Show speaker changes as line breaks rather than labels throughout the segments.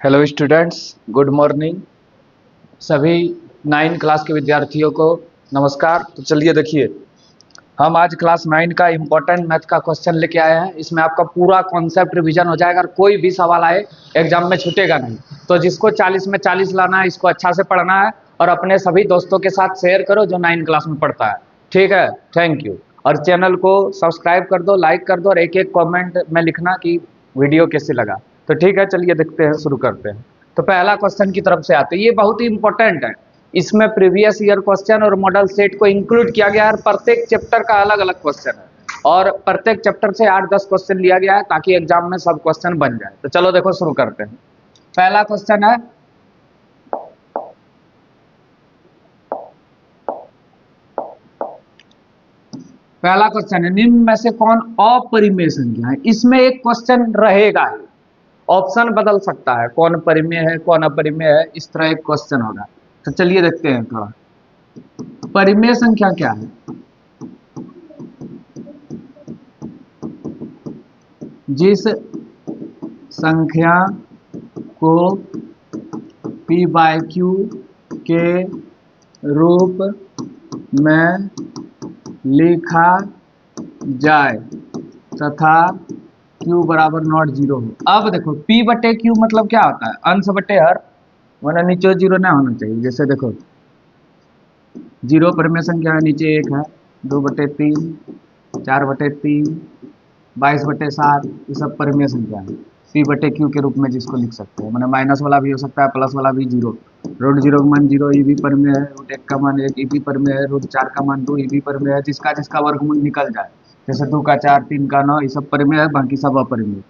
Hello students, good morning. सभी 9 class के विद्यार्थियों को नमस्कार। तो चलिए देखिए, हम आज क्लास 9 का इम्पोर्टेंट मैथ का क्वेश्चन लेके आए हैं। इसमें आपका पूरा कॉन्सेप्ट रिवीजन हो जाएगा और कोई भी सवाल आए एग्जाम में छूटेगा नहीं। तो जिसको 40 में 40 लाना है, इसको अच्छा से पढ़ना है और अपने सभी दोस्तों के साथ शेयर करो जो 9 क्लास में पढ़ता है। ठीक है, थैंक यू। और चैनल को सब्सक्राइब कर दो, लाइक कर दो और एक एक कॉमेंट में लिखना कि वीडियो कैसे लगा। तो ठीक है, चलिए देखते हैं, शुरू करते हैं। तो पहला क्वेश्चन की तरफ से आते हैं, ये बहुत ही इंपॉर्टेंट है। इसमें प्रीवियस ईयर क्वेश्चन और मॉडल सेट को इंक्लूड किया गया है। प्रत्येक चैप्टर का अलग अलग क्वेश्चन है और प्रत्येक चैप्टर से 8-10 क्वेश्चन लिया गया है ताकि एग्जाम में सब क्वेश्चन बन जाए। तो चलो देखो, शुरू करते हैं। पहला क्वेश्चन है, निम्न में से कौन अपरिमेय संख्या है। इसमें एक क्वेश्चन रहेगा ही, ऑप्शन बदल सकता है, कौन परिमेय है कौन अपरिमेय है, इस तरह एक क्वेश्चन होगा। तो चलिए देखते हैं थोड़ा। परिमेय संख्या क्या है? जिस संख्या को पी बाय क्यू के रूप में लिखा जाए तथा क्यू बराबर नॉट जीरो हो। अब देखो, पी बटे क्यू मतलब क्या होता है? अंश बटे हर, वरना नीचे जीरो ना होना चाहिए। जैसे देखो, जीरो परिमेय संख्या है, नीचे एक है, 2/3, 4/3, 22/7, ये सब परिमेय संख्या है। पी बटे क्यू के रूप में जिसको लिख सकते हैं, मैंने माइनस वाला भी हो सकता है, प्लस वाला भी जीरो। रूट जीरो का मान जीरो, ई भी परिमेय है। रूट एक का मान एक, ई भी परिमेय है। रूट 4 का मान 2, ई भी परिमेय है। जिसका जिसका वर्गमूल निकल जाए, जैसे 2 का 4, 3 का 9, ये सब परिमेय है, बाकी सब अपरिमेय।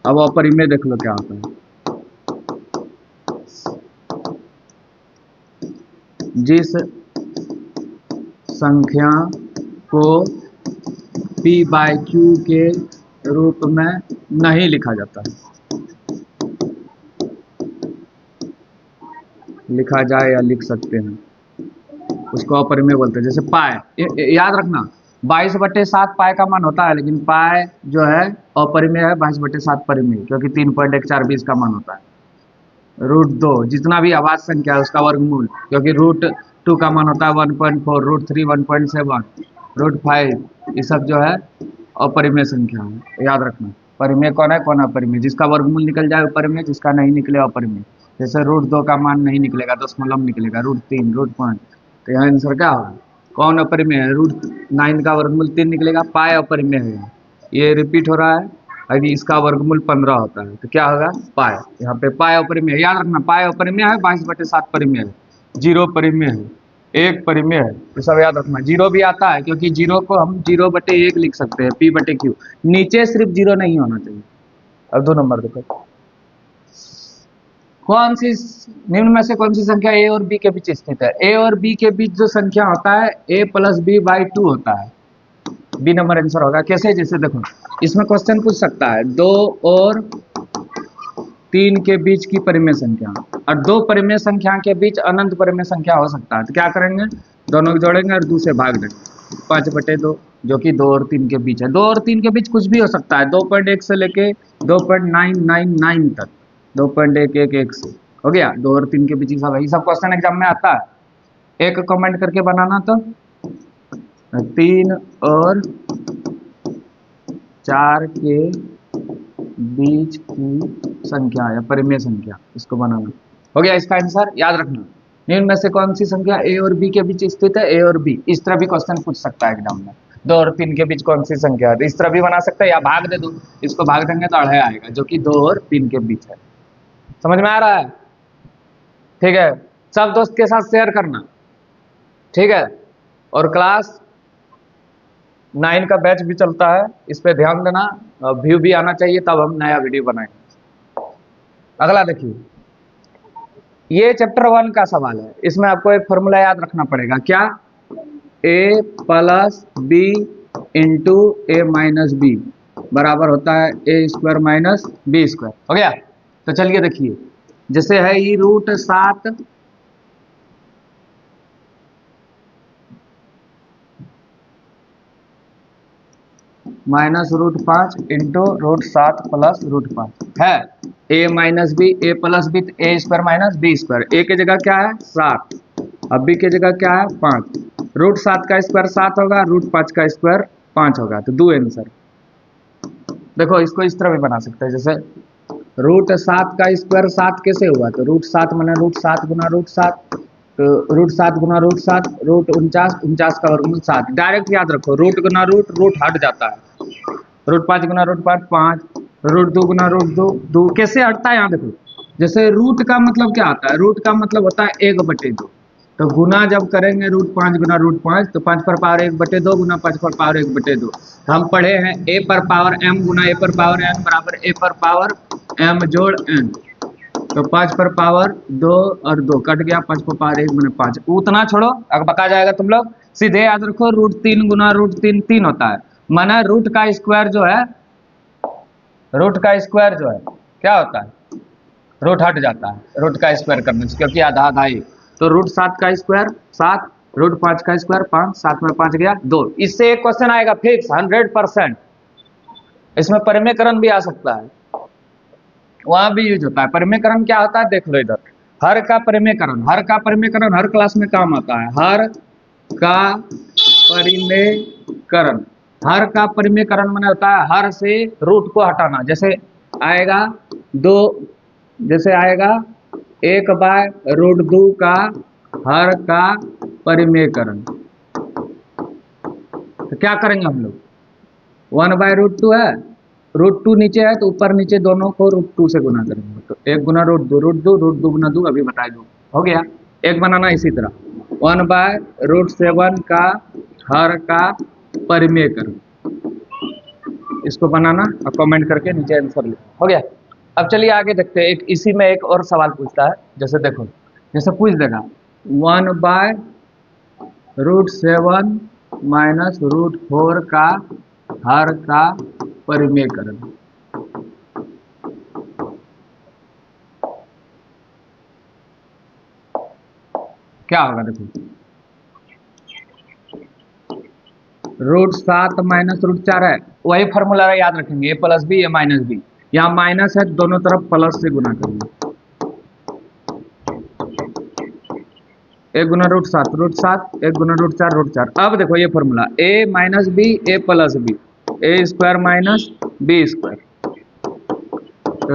अब अपरिमेय देख लो क्या होता है। जिस संख्या को पी बाय क्यू के रूप में नहीं लिखा जाता है, लिखा जाए या लिख सकते हैं, उसको अपरिमेय बोलते हैं। जैसे पाए, याद रखना, 22/7 पाए का मान होता है, लेकिन पाए जो है अपरिमेय है, 22/7 परिमेय, क्योंकि 3.1420 का मान होता है। रूट 2 जितना भी आवाज संख्या है उसका वर्गमूल, क्योंकि रूट 2 का मान होता है 1.4, रूट 3 1.7, रूट 5, ये सब जो है अपरिमेय संख्या है, याद रखना। परिमेय कौन है कौन अपरिमेय? जिसका वर्गमूल निकल जाए अपरिमेय, जिसका नहीं निकले अपरिमेय। जैसे रूट 2 का मान नहीं निकलेगा, दशमलव निकलेगा। रूट 3, रूट 5, तो यहाँ आंसर क्या होगा? कौन अपरिमेय है? रूट 9 का वर्गमूल 3 निकलेगा, पाए अपरिमेय है। ये रिपीट हो रहा है, अभी इसका वर्गमूल 15 होता है, तो क्या होगा? पाए। यहाँ पे पाए अपरिमेय, याद रखना, पाए अपरिमेय है, 22/7 परिमेय है, जीरो परिमेय है, एक परिमेय है, ये सब याद रखना। जीरो भी आता है, क्योंकि जीरो को हम 0/1 लिख सकते हैं, पी बटे क्यू। नीचे सिर्फ जीरो नहीं होना चाहिए। अब 2 नंबर देखो, कौन सी निम्न में से कौन सी संख्या ए और बी के बीच स्थित है? ए और बी के बीच जो संख्या होता है, a+b/2 होता है। बी नंबर आंसर होगा। कैसे? जैसे देखो, इसमें क्वेश्चन पूछ सकता है 2 और 3 के बीच की परिमेय संख्या, और 2 परिमेय संख्या के बीच अनंत परिमेय संख्या हो सकता है। तो क्या करेंगे? दोनों को जोड़ेंगे और 2 से भाग देंगे। 5/2, जो कि 2 और 3 के बीच है। 2 और 3 के बीच कुछ भी हो सकता है, 2.1 से लेके 2.999 तक, 2.111 से हो गया। 2 और 3 के बीच ही सब है, ये सब क्वेश्चन एग्जाम में आता है। एक कमेंट करके बनाना। तो 3 और 4 के बीच की संख्या या परिमेय संख्या, इसको बनाना। हो गया इसका आंसर, याद रखना। निम्न में से कौन सी संख्या ए और बी के बीच स्थित है? ए और बी, इस तरह भी क्वेश्चन पूछ सकता है एग्जाम में। 2 और 3 के बीच कौन सी संख्या है, तो इस तरह भी बना सकता है, या भाग दे दो, इसको भाग देंगे तो अढ़ाई आएगा, जो कि 2 और 3 के बीच है। समझ में आ रहा है? ठीक है, सब दोस्त के साथ शेयर करना, ठीक है। और क्लास 9 का बैच भी चलता है, इस पे ध्यान देना, व्यू भी आना चाहिए, तब हम नया वीडियो बनाएंगे। अगला देखिए, ये चैप्टर 1 का सवाल है। इसमें आपको एक फॉर्मूला याद रखना पड़ेगा। क्या? a+b इंटू a-b बराबर होता है a² - b²। हो गया? तो चलिए देखिए, जैसे है ये रूट 7, -√5 इंटू √7 प्लस √5 है। a minus b, a plus b, तो a square minus b square. A की जगह क्या है 7, अब बी की जगह क्या है 5। √7 का स्क्वायर 7 होगा, √5 का स्क्वायर 5 होगा, तो दो आंसर। देखो इसको इस तरह भी बना सकते हैं, जैसे √7 का स्क्वायर 7 कैसे हुआ, तो √7 मैंने √7 गुना √7, तो √7 गुना √7 √49, 49 का वर्गमूल 7। डायरेक्ट याद रखो, रूट गुना रूट हट जाता है। √5 गुना √5 5, √2 गुना √2 2। कैसे हटता है यहाँ देखो, जैसे रूट का मतलब क्या आता है, रूट का मतलब होता है 1/2। तो गुना जब करेंगे √5 गुना √5, तो 5 पर पावर 1/2 गुना 5 पर पावर 1/2। तो हम पढ़े हैं a पर पावर m गुना a पर पावर n बराबर a पर पावर m जोड़ n। तो 5 पर पावर 2 और 2 कट गया, 5 पर पावर 1 गुना 5, उतना छोड़ो, अगर बका जाएगा तुम लोग सीधे याद रखो, √3 गुना √3 3 होता है। माना रूट का स्क्वायर जो है, रूट का स्क्वायर जो है क्या होता है, रूट हट जाता है रूट का स्क्वायर करने से, क्योंकि आधा आधा ही। तो √7 का स्क्वायर 7, √5 का स्क्वायर 5, 7 में 5 गया 2। इससे एक क्वेश्चन आएगा फिक्स 100%, इसमें परिमेयकरण भी आ सकता है, वहां भी यूज होता है। परिमेयकरण क्या होता है देख लो इधर, हर का परिमेयकरण, हर का परिमेयकरण हर क्लास में काम आता है। हर का परिमेयकरण, हर का परिमेयकरण माने होता है हर से रूट को हटाना। जैसे आएगा 2, जैसे आएगा 1/√2 का हर का परिमेयकरण, तो क्या करेंगे हम लोग, 1/√2 है, √2 नीचे है तो ऊपर नीचे दोनों को √2 से गुना करेंगे, तो 1 गुना √2 √2 गुना 2 अभी बताए दो, हो गया। एक बनाना इसी तरह 1/√7 का हर का परिमेयकरण, इसको बनाना और कमेंट करके नीचे आंसर लिखो, हो गया। अब चलिए आगे देखते हैं, एक इसी में एक और सवाल पूछता है, जैसे देखो, जैसे पूछ देगा 1/√7 माइनस √4 का हर का परिमेयकरण। क्या होगा देखो, √7 माइनस √4 है, वही फॉर्मूला याद रखेंगे, a plus b a minus b, यहाँ माइनस है दोनों तरफ प्लस से गुना करेंगे, 1 गुना √7 1 गुना √4 अब देखो ये formula a minus b a plus b, a square minus b square,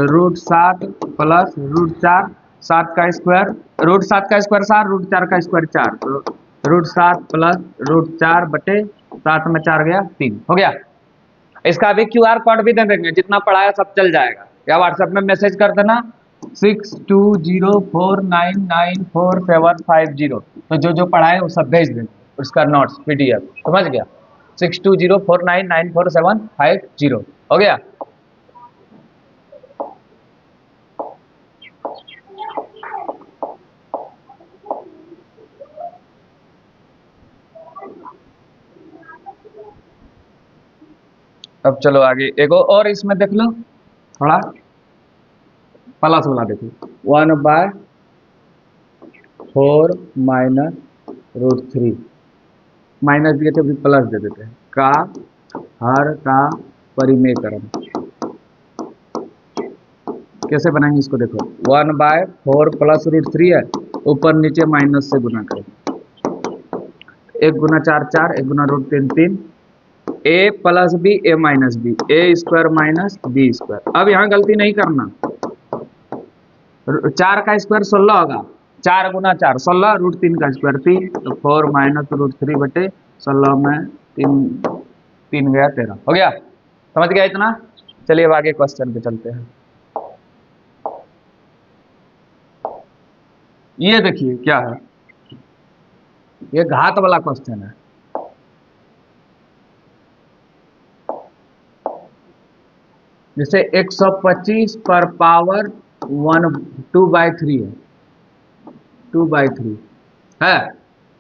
√7 plus √4, 7 का स्क्वायर, √7 का स्क्वायर 7, √4 का स्क्वायर 4, तो √7 प्लस √4 बटे 7 में 4 गया 3, हो गया। इसका अभी QR कोड भी दे देंगे, जितना पढ़ाया सब चल जाएगा, या व्हाट्सएप में मैसेज कर देना 6204994750, तो जो जो पढ़ाए वो सब भेज देंगे, उसका नोट्स PDF, समझ गया, 6204994750, हो गया। अब चलो आगे एक और इसमें देख लो, थोड़ा प्लस वाला देखो, 1/4 माइनस √3, माइनस दिए थे प्लस दे देते हैं, का हर का परिमेयकरण। कैसे बनाएंगे इसको देखो, 1/4 प्लस √3 है, ऊपर नीचे माइनस से गुना करेंगे, 1 गुना 4 4, 1 गुना √3 3, a plus b a minus b, a square minus b square. अब यहाँ गलती नहीं करना, 4 का स्क्वायर 16 होगा, 4 गुना 4 16, √3 का स्क्वायर 3, तो 4 माइनस √3 बटे 16 में 3 गया 13, हो गया, समझ गया इतना। चलिए अब आगे क्वेश्चन पे चलते हैं। ये देखिए क्या है, ये घात वाला क्वेश्चन है। जैसे 125 पर पावर 2/3 है, 2/3 है,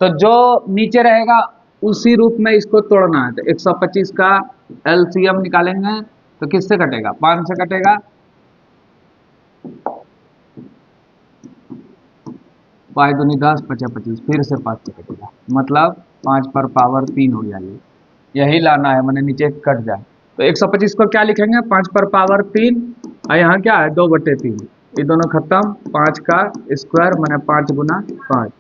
तो जो नीचे रहेगा उसी रूप में इसको तोड़ना है। तो 125 का LCM निकालेंगे तो किससे कटेगा, 5 से कटेगा, 5 दूनी 10 5 25, फिर से 5 से कटेगा, मतलब 5 पर पावर 3 हो जाएगी, यही लाना है, मैंने नीचे कट जाए, तो 125 को क्या लिखेंगे, 5 पर पावर 3, और यहाँ क्या है 2/3, ये दोनों खत्म, 5 का स्क्वायर मैंने 5 गुना 5,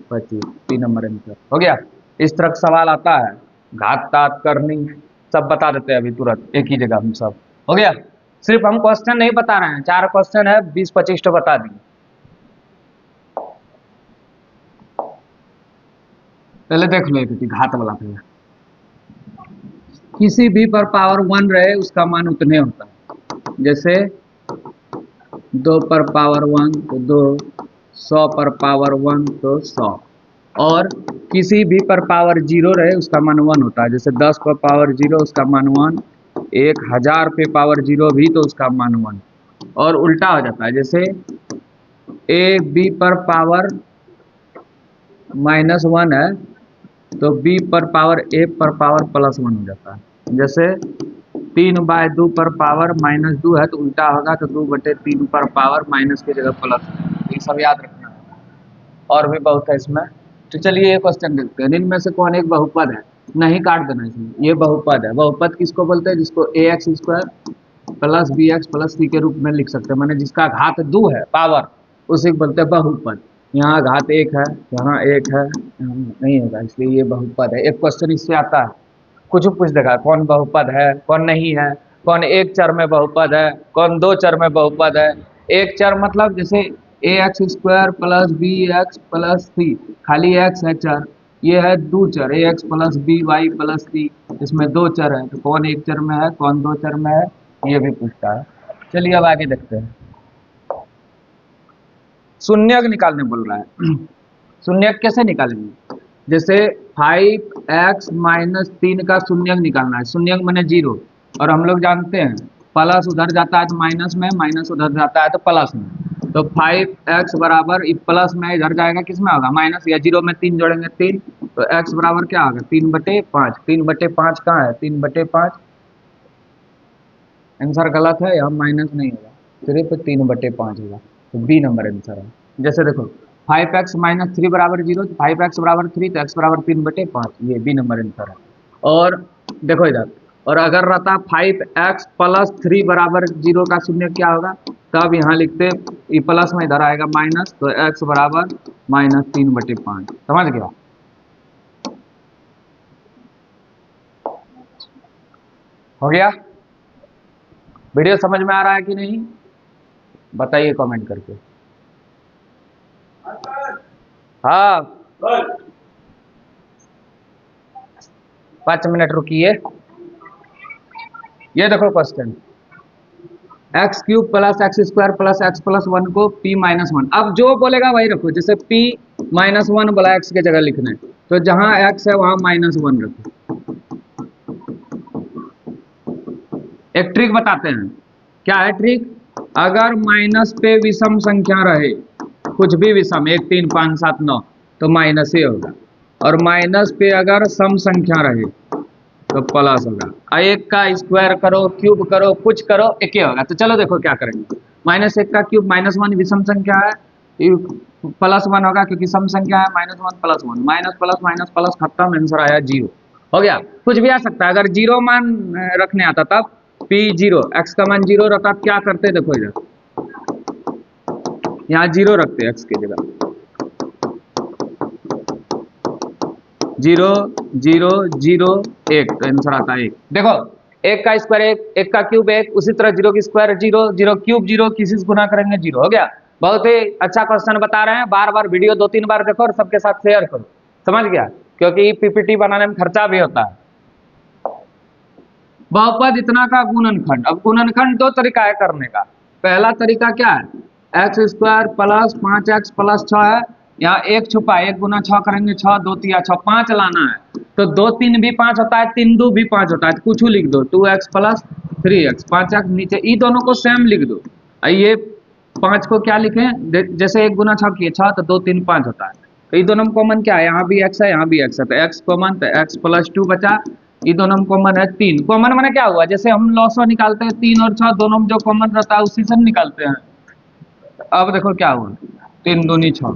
25, 3 नंबर आंसर हो गया। इस तरह का सवाल आता है, घात तात करनी सब बता देते हैं अभी तुरंत एक ही जगह हम सब, हो गया। सिर्फ हम क्वेश्चन नहीं बता रहे हैं, 4 क्वेश्चन है, 20-25 तो बता दिए। पहले देख लो एक घात वाला पहले, किसी भी पर पावर 1 रहे उसका मान उतने होता है, जैसे 2 पर पावर 1 तो 2, 100 पर पावर 1 तो 100, और किसी भी पर पावर 0 रहे उसका मान 1 होता है, जैसे 10 पर पावर 0 उसका मान 1, 1000 पे पावर 0 भी तो उसका मान 1, और उल्टा हो जाता है, जैसे ए बी पर पावर -1 है तो बी पर पावर ए पर पावर +1 हो जाता है, जैसे 3/2 पर पावर -2 है तो उल्टा होगा, तो 2/3 पर पावर माइनस की जगह प्लस, ये सब याद रखना है। और भी बहुत है इसमें, तो चलिए ये क्वेश्चन देखते हैं, इनमें से कौन एक बहुपद है, नहीं काट देना इसमें, ये बहुपद है। बहुपद किसको बोलते हैं, जिसको ax² + bx + c के रूप में लिख सकते हैं, मैंने जिसका घात 2 है पावर, उसी को बोलते हैं बहुपद। यहाँ घात 1 है, यहाँ 1 है, यहाँ नहीं होगा, इसलिए ये बहुपद है। एक क्वेश्चन इससे आता है, कुछ पूछ देगा कौन बहुपद है कौन नहीं है, कौन एक चर में बहुपद है कौन 2 चर में बहुपद है। एक चर मतलब जैसे ax² + bx + c, खाली x है चर, ये है 2 चर ax + by + c, इसमें 2 चर है, तो कौन एक चर में है कौन 2 चर में है, ये भी पूछता है। चलिए अब आगे देखते हैं, शून्यक निकालने बोल रहा है। शून्यक कैसे निकालेंगे, जैसे 5x - 3 का शून्यक निकालना है, शून्यक माने 0, और हम लोग जानते हैं प्लस उधर जाता है तो माइनस में, माइनस उधर जाता है तो प्लस में, तो 5x बराबर प्लस में इधर जाएगा किस में होगा माइनस, या 0 में 3 जोड़ेंगे 3, तो x बराबर क्या होगा 3/5, 3/5 कहाँ है 3/5, आंसर गलत है, यहाँ माइनस नहीं होगा, सिर्फ 3/5 होगा, तो बी नंबर आंसर है। जैसे देखो 5x - 3 बराबर 0, 5x बराबर 3 तो x बराबर 3/5, ये बी नंबर आंसर है। और देखो इधर, और अगर रहता 5x + 3 बराबर 0 का शून्य क्या होगा, तब यहाँ लिखते ये प्लस में इधर आएगा माइनस, तो x बराबर -3/5, समझ गया। हो गया, वीडियो समझ में आ रहा है कि नहीं, बताइए कमेंट करके। हाँ 5 मिनट रुकिए। ये देखो क्वेश्चन, x³ + x² + x + 1 को p-1, अब जो बोलेगा वही रखो, जैसे p-1 बोला x के जगह लिखना है, तो जहां x है वहां -1 रखो। एक ट्रिक बताते हैं, क्या है ट्रिक, अगर माइनस पे विषम संख्या रहे, कुछ भी विषम 1 3 5 7 9 तो माइनस ही होगा, और माइनस पे अगर सम संख्या रहे तो प्लस होगा। 1 का स्क्वायर करो क्यूब करो कुछ करो एक ही होगा। तो चलो देखो क्या करेंगे, -1 का क्यूब -1 विषम संख्या है, +1 होगा क्योंकि सम संख्या है, -1 + 1 माइनस प्लस माइनस प्लस खत्म, आंसर आया 0, हो गया। कुछ भी आ सकता है, अगर 0 मान रखने आता तब p0 x का मान 0 रहता, क्या करते देखो इधर, यहाँ 0 रखते x की जगह, 0 0 0 1, तो आंसर आता है 1। देखो 1 का स्क्वायर 1, 1 का क्यूब 1, उसी तरह 0 की स्क्वायर 0, 0 क्यूब 0, किसी से गुना करेंगे 0, हो गया। बहुत ही अच्छा क्वेश्चन बता रहे हैं, बार बार वीडियो 2-3 बार देखो और सबके साथ शेयर करो, समझ गया, क्योंकि पीपीटी बनाने में खर्चा भी होता है। बहुपद इतना का गुणनखंड, अब गुणनखंड 2 तरीका है करने का। पहला तरीका क्या है, x² + 5x + 6 है, यहाँ 1 छुपा, 1 गुना 6 करेंगे 6, 2 3 6, 5 लाना है, तो 2 3 भी 5 होता है, 3 2 भी 5 होता है, तो कुछ लिख दो 2x + 3x, 5x नीचे, ये दोनों को सेम लिख दो। ये 5 को क्या लिखें, जैसे 1 गुना 6 किए 6, तो 2 3 5 होता है, तो ये दोनों में कॉमन क्या है, यहाँ भी x है यहाँ भी x है, तो x कॉमन, तो x + 2 बचा, ये दोनों में कॉमन है 3, कॉमन माने क्या हुआ, जैसे हम लॉसो निकालते हैं 3 और 6 दोनों में जो कॉमन रहता है उसी से निकालते हैं। अब देखो क्या हुआ, 3 दूनी 6,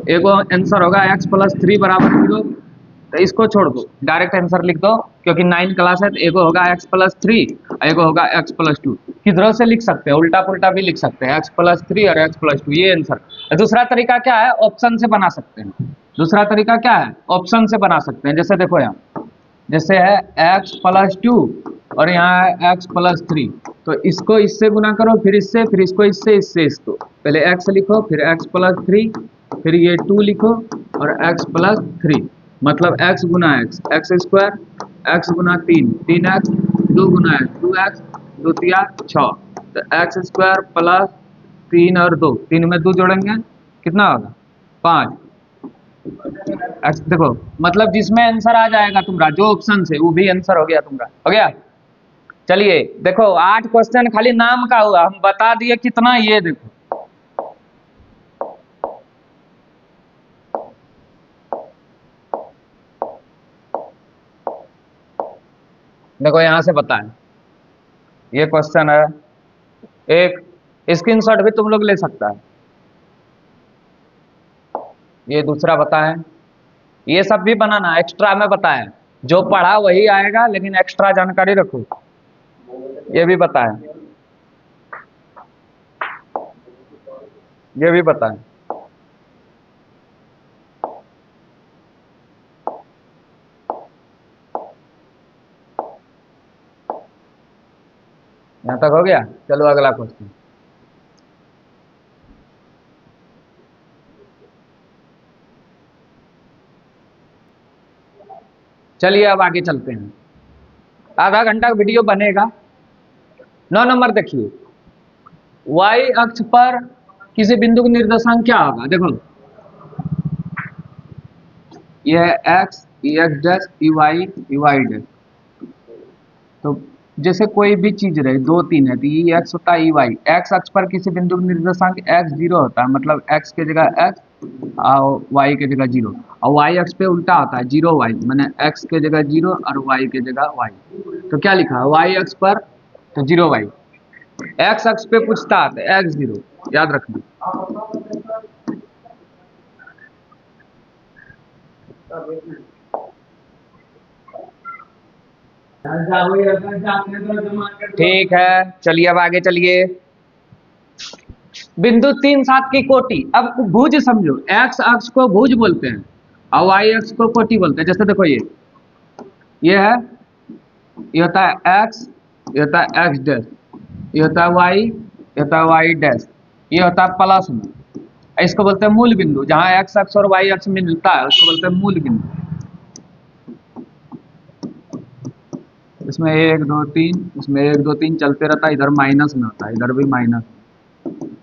एक आंसर होगा x + 3 = 0, तो इसको छोड़ दो, डायरेक्ट आंसर लिख दो, क्योंकि 9 क्लास है तो एगो होगा x+3 एगो होगा x+2। किधरों से लिख सकते हैं, उल्टा पुल्टा भी लिख सकते हैं, x+3 और x+2, ये आंसर। दूसरा तरीका क्या है, ऑप्शन से बना सकते हैं। दूसरा तरीका क्या है, ऑप्शन से बना सकते हैं। जैसे देखो यहाँ, जैसे है x+2 और यहाँ है x+3, तो इसको इससे गुना करो, फिर इससे, फिर इसको इससे, इससे इसको। पहले x लिखो, फिर x+3, फिर ये 2 लिखो और x+3, मतलब x गुना x² x गुना 3 3x 2 गुना x 2x 2 तिया 6, तो x² प्लस 3 और 2, 3 में 2 जोड़ेंगे कितना होगा 5 x। देखो मतलब जिसमें आंसर आ जाएगा तुम्हारा, जो ऑप्शन से, वो भी आंसर हो गया तुम्हारा, हो गया। चलिए देखो 8 क्वेश्चन खाली नाम का हुआ, हम बता दिए कितना, ये देखो देखो यहां से बताएं, ये क्वेश्चन है, एक स्क्रीनशॉट भी तुम लोग ले सकता है। ये दूसरा बताएं, ये सब भी बनाना एक्स्ट्रा में बताएं, जो पढ़ा वही आएगा लेकिन एक्स्ट्रा जानकारी रखो। ये भी बताएं, ये भी बताएं। यहां तक हो गया, चलो अगला क्वेश्चन। चलिए अब आगे चलते हैं, आधा घंटा का वीडियो बनेगा। 9 नंबर देखिए, y अक्ष पर किसी बिंदु का निर्देशांक क्या होगा। देखो ये है x, x dash, y dash. तो जैसे कोई भी चीज रहे, 2 3 है तो ये x होता है, y। x अक्ष पर किसी बिंदु का निर्देशांक x 0 होता है, मतलब x के जगह x और y के जगह 0, और y अक्ष पे उल्टा होता है 0 y, मैंने x के जगह 0 और y के जगह y। तो क्या लिखा है, y अक्ष पर तो 0 y, x अक्ष पे पूछता है तो x 0, याद रखना। ठीक है, चलिए अब आगे चलिए। बिंदु 3 7 की कोटि, अब भुज समझो, x अक्ष को भुज बोलते हैं और y अक्ष को कोटि बोलते हैं। जैसे देखो ये है, ये होता है x, ये होता है x डैश, ये होता है y, ये होता है y डैश, ये होता है प्लस में, इसको बोलते हैं मूल बिंदु। जहां x अक्ष और y अक्ष में मिलता है उसको बोलते हैं मूल बिंदु। इसमें 1 2 3, इसमें 1 2 3 चलते रहता है, इधर माइनस में होता है, इधर भी माइनस।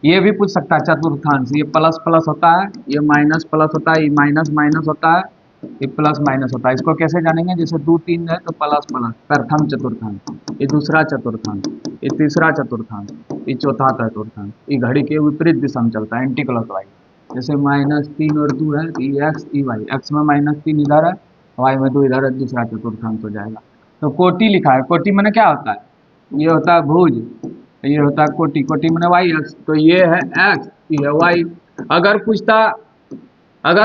ये भी पूछ सकता है चतुर्थांश, ये प्लस प्लस होता है, ये माइनस प्लस होता है, ये माइनस माइनस होता है, ये प्लस माइनस होता है। इसको कैसे जानेंगे, जैसे 2 3 है तो प्लस प्लस, प्रथम चतुर्थांश, ये दूसरा चतुर्थांश, ये तीसरा चतुर्थांश, ये चौथा चतुर्थांश। ये घड़ी के विपरीत दिशा में चलता है, एंटी क्लॉकवाइज। जैसे -3 और 2 है तो ये x y, x में -3 इधर है, y में 2 इधर है, दूसरा चतुर्थांश हो जाएगा। तो कोटि लिखा है, कोटि माने क्या होता है, ये होता है भुज, ये होता है कोटि, कोटि माने y अक्ष, तो ये है x, ये है y। अगर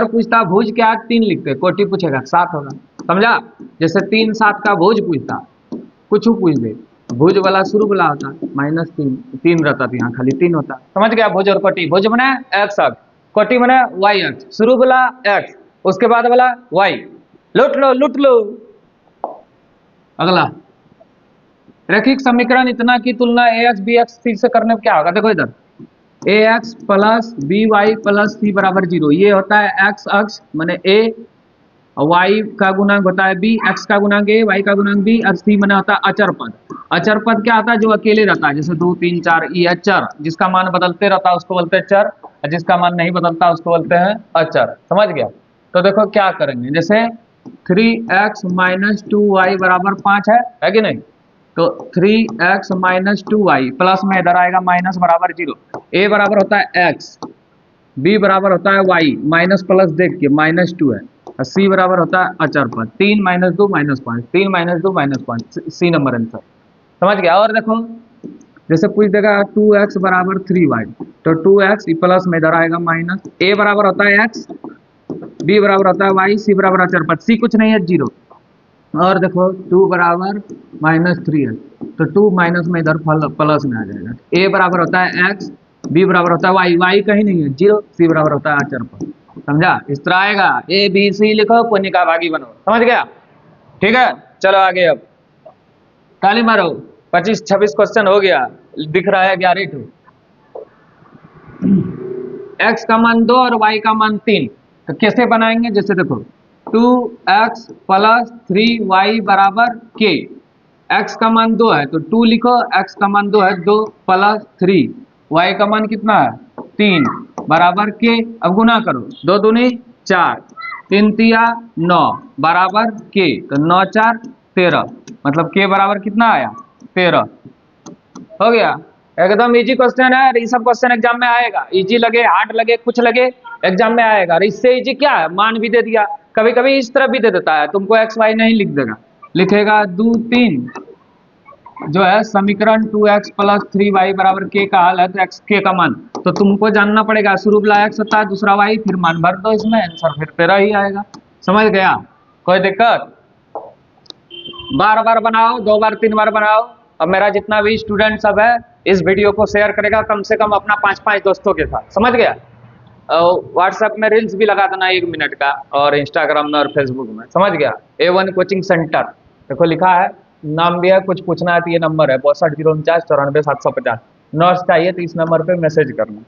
पूछता भुज क्या 3 लिखते, कोटि पूछेगा 7 होगा, समझा। जैसे 3 7 का भुज पूछता, कुछ पूछ दे, भुज वाला शुरू वाला होता -3, 3 रहता तो यहाँ खाली 3 होता, समझ गया। भुज और कोटि, भुज माने x अक्ष, कोटि माने y अक्ष, शुरू वाला x, उसके बाद वाला y। लूट लो। अगला, रैखिक समीकरण इतना की तुलना ax bx c से करने पर क्या होगा। देखो इधर ax plus by plus c बराबर 0, ये होता है x अक्ष माने a, और y का गुणांक होता है b, x का गुणांक a, y का गुणांक b, और c माने होता है अचर पद। अचर पद क्या होता है, जो अकेले रहता है, जैसे 2 3 4, ये चर, जिसका मान बदलते रहता है उसको बोलते हैं चर, और जिसका मान नहीं बदलता उसको बोलते हैं अचर, समझ गया। तो देखो क्या करेंगे, जैसे 3x माइनस 2y बराबर 5 है कि नहीं, तो 3x माइनस 2y प्लस में इधर आएगा माइनस बराबर 0, a बराबर होता है x, b बराबर होता है y, माइनस प्लस देख के -2 है, और c बराबर होता है अचर पद, 3 - 2 -5, 3 - 2 -5, सी नंबर आंसर, समझ गया। और देखो जैसे पूछ देगा 2x बराबर 3y, तो 2x प्लस में इधर आएगा माइनस, a बराबर होता है x, बी बराबर होता है वाई, सी बराबर है 4 सी कुछ नहीं है 0। और देखो 2 बराबर -3 है, तो 2 माइनस में इधर प्लस में आ जाएगा। ए बराबर होता है एक्स, बी बराबर होता है वाई, वाई कहीं नहीं है 0, सी बराबर होता है 4। समझा? इस तरह आएगा, ए बी सी लिखो, पुण्य भागी बनो। समझ गया? ठीक है, चलो आगे। अब ताली मारो, 25-26 क्वेश्चन हो गया, दिख रहा है 11 एक्स का मान 2 और वाई का मान 3। तो कैसे बनाएंगे? जैसे देखो 2x प्लस 3y बराबर k। x का मान 2 है तो 2 लिखो, x का मान 2 है, 2 प्लस 3, y का मान कितना है 3 बराबर k। अब गुना करो, 2 दूनी 4, 3 तिया 9 बराबर k, तो 9 4 13, मतलब k बराबर कितना आया 13। हो गया, एकदम इजी क्वेश्चन है। ये सब क्वेश्चन एग्जाम में आएगा, इजी लगे हार्ड लगे कुछ लगे, एग्जाम में आएगा। और इससे इजी क्या है, मान भी दे दिया, कभी कभी इस तरफ भी दे देता है, तुमको एक्स वाई नहीं लिख देगा, लिखेगा 2 3 जो है समीकरण 2x प्लस 3y बराबर k का हल है, तो x k का मान तो तुमको जानना पड़ेगा। शुरू वाला x होता है, दूसरा y, फिर मान भर दो इसमें, आंसर फिर 13 ही आएगा। समझ गया? कोई दिक्कत? बार बार बनाओ, 2 बार 3 बार बनाओ। अब मेरा जितना भी स्टूडेंट सब है इस वीडियो को शेयर करेगा कम से कम अपना 5-5 दोस्तों के साथ। समझ गया? व्हाट्सएप में रील्स भी लगा देना 1 मिनट का, और इंस्टाग्राम में और फेसबुक में। समझ गया? A1 कोचिंग सेंटर देखो लिखा है, नाम भी है, कुछ पूछना है तो ये नंबर है 6209494750। नोट्स चाहिए तो इस नंबर पे मैसेज करना।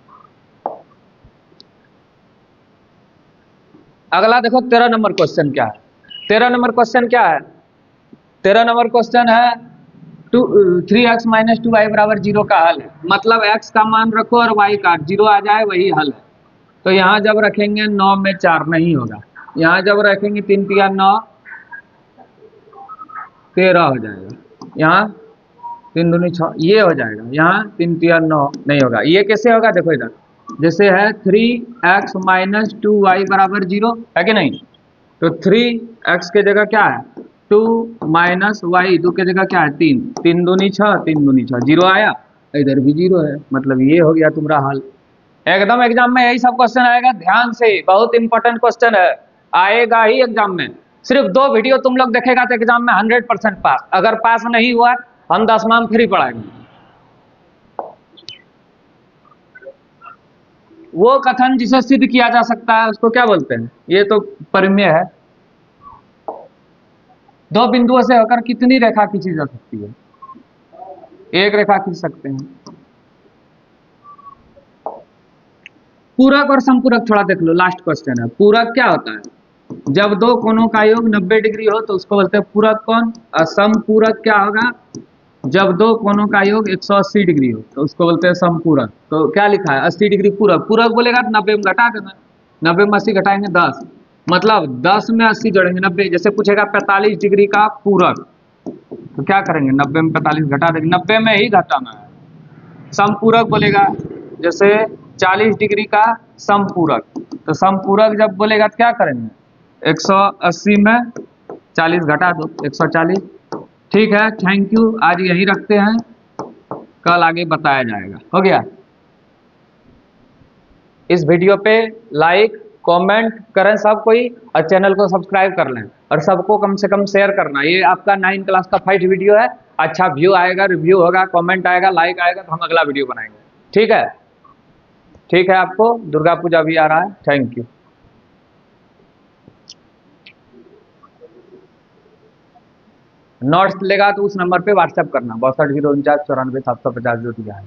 अगला देखो 13 नंबर क्वेश्चन क्या है। 13 नंबर क्वेश्चन क्या है? 13 नंबर क्वेश्चन है 3x माइनस 2y बराबर 0 का हल है। मतलब x का मान रखो और y का 0 आ जाए, वही हल है। तो यहाँ जब रखेंगे 9 में 4 नहीं होगा, यहाँ जब रखेंगे 3 तिया 9 13 हो जाएगा, यहाँ 3 दूनी 6 ये हो जाएगा, यहाँ 3 तिया 9 नहीं होगा। ये कैसे होगा? देखो इधर जैसे है 3x माइनस 2y बराबर 0 है कि नहीं, तो 3x के जगह क्या है 2 माइनस वाई, 2 के जगह क्या है 3, 3 दूनी 6, 3 दूनी 6 0 आया, इधर भी 0 है, मतलब ये हो गया तुम्हारा हल। एकदम एग्जाम में यही सब क्वेश्चन आएगा, ध्यान से, बहुत इंपॉर्टेंट क्वेश्चन है, आएगा ही एग्जाम में। सिर्फ 2 वीडियो तुम लोग देखेगा तो एग्जाम में 100% पास। अगर पास नहीं हुआ हम 10 मार्म फ्री पढ़ाएंगे। वो कथन जिसे सिद्ध किया जा सकता है उसको क्या बोलते हैं? ये तो परिमेय है। 2 बिंदुओं से होकर कितनी रेखा खींची जा सकती है? एक रेखा खींच सकते हैं। पूरक और संपूरक थोड़ा देख लो, लास्ट क्वेश्चन है। पूरक क्या होता है? जब 2 कोणों का योग 90 डिग्री हो तो उसको बोलते हैं पूरक कोण। और समपूरक क्या होगा? जब 2 कोणों का योग 180 डिग्री हो तो उसको बोलते हैं समपूरक। तो क्या लिखा है 80 डिग्री पूरक। पूरक बोलेगा तो 90 में घटा देना, 90 में 80 घटाएंगे 10, मतलब 10 में 80 जोड़ेंगे 90। जैसे पूछेगा 45 डिग्री का पूरक तो क्या करेंगे 90 में 45 घटा देंगे, 90 में ही घटाना है। समपूरक बोलेगा जैसे 40 डिग्री का समपूरक, तो समपूरक जब बोलेगा तो क्या करेंगे 180 में 40 घटा दो 140। ठीक है, थैंक यू, आज यही रखते हैं, कल आगे बताया जाएगा। हो गया? इस वीडियो पे लाइक कमेंट करें सब कोई, और चैनल को सब्सक्राइब कर लें, और सबको कम से कम शेयर करना। ये आपका 9 क्लास का फर्स्ट वीडियो है, अच्छा व्यू आएगा, रिव्यू होगा, कमेंट आएगा, लाइक आएगा तो हम अगला वीडियो बनाएंगे। ठीक है? ठीक है, आपको दुर्गा पूजा भी आ रहा है। Thank you. नोट्स लेगा तो उस नंबर पे व्हाट्सएप करना 6209494750 जो दिया है।